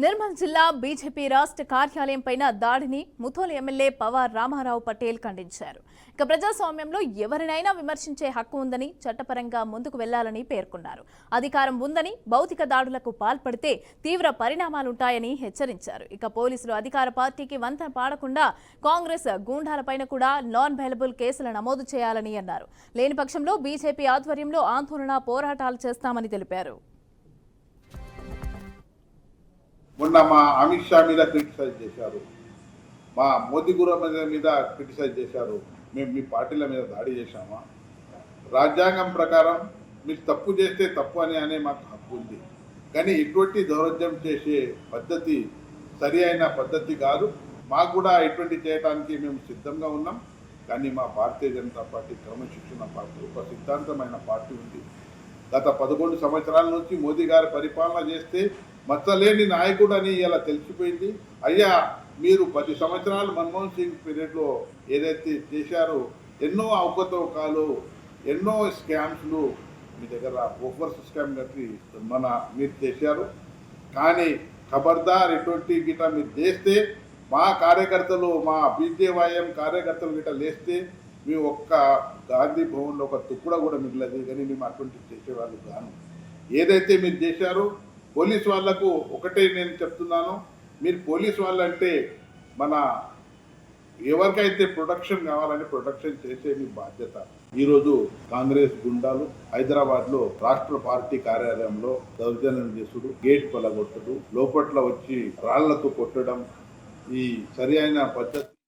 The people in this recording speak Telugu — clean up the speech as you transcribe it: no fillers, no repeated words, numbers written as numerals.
నిర్మల్ జిల్లా బీజేపీ రాష్ట్ర కార్యాలయం పైన దాడిని ముథోల్ ఎమ్మెల్యే పవార్ రామారావు పటేల్ ఖండించారు. ఇక ప్రజాస్వామ్యంలో ఎవరినైనా విమర్శించే హక్కు ఉందని, చట్టపరంగా ముందుకు వెళ్లాలని పేర్కొన్నారు. అధికారం ఉందని భౌతిక దాడులకు పాల్పడితే తీవ్ర పరిణామాలుంటాయని హెచ్చరించారు. ఇక పోలీసులు అధికార పార్టీకి వంత పాడకుండా కాంగ్రెస్ గూండాలపైన కూడా నాన్ బెయిలబుల్ కేసులు నమోదు చేయాలని అన్నారు. లేని పక్షంలో బీజేపీ ఆధ్వర్యంలో ఆందోళన పోరాటాలు చేస్తామని తెలిపారు. మొన్న మా అమిత్ షా మీద క్రిటిసైజ్ చేశారు, మా మోదీ గురు మీద క్రిటిసైజ్ చేశారు. మేము మీ పార్టీల మీద దాడి చేశామా? రాజ్యాంగం ప్రకారం మీరు తప్పు చేస్తే తప్పు అనే మాకు హక్కు ఉంది. కానీ ఇటువంటి దౌర్జన్యం చేసే పద్ధతి సరి అయిన పద్ధతి కాదు. మాకు కూడా ఇటువంటి చేయడానికి మేము సిద్ధంగా ఉన్నాం. కానీ మా భారతీయ జనతా పార్టీ క్రమశిక్షణ పార్టీ, ఒక సిద్ధాంతమైన పార్టీ ఉంది. గత 11 సంవత్సరాల నుంచి మోదీ గారు పరిపాలన చేస్తే మచ్చలేని నాయకుడు అని ఇలా తెలిసిపోయింది. అయ్యా, మీరు 10 సంవత్సరాలు మన్మోహన్ సింగ్ పీరియడ్లో ఏదైతే చేశారో ఎన్నో అవకతవకాలు, ఎన్నో స్కామ్స్లు మీ దగ్గర ఓవర్స్ స్కామ్ కట్టి మీరు చేశారు. కానీ ఖబర్దార్ ఇటువంటి గిట మీరు చేస్తే మా కార్యకర్తలు, మా బీజేవైఎం కార్యకర్తలు గిట లేస్తే మీ ఒక్క గాంధీ భవన్లో ఒక తుక్కుడ కూడా మిగలదు. కానీ మేము అటువంటి చేసేవాళ్ళు కాను. ఏదైతే మీరు చేశారో పోలీస్ వాళ్లకు ఒకటే నేను చెప్తున్నాను, మీరు పోలీస్ వాళ్ళంటే మన ఎవరికైతే ప్రొటెక్షన్ కావాలని ప్రొటెక్షన్ చేసే మీ బాధ్యత. ఈరోజు కాంగ్రెస్ గుండాలు హైదరాబాద్లో రాష్ట్ర పార్టీ కార్యాలయంలో దౌర్జన్యం చేసుడు, గేట్ పలగొట్టడు, లోపట్ల వచ్చి రాళ్లతో కొట్టడం ఈ సరి అయిన పద్ధతి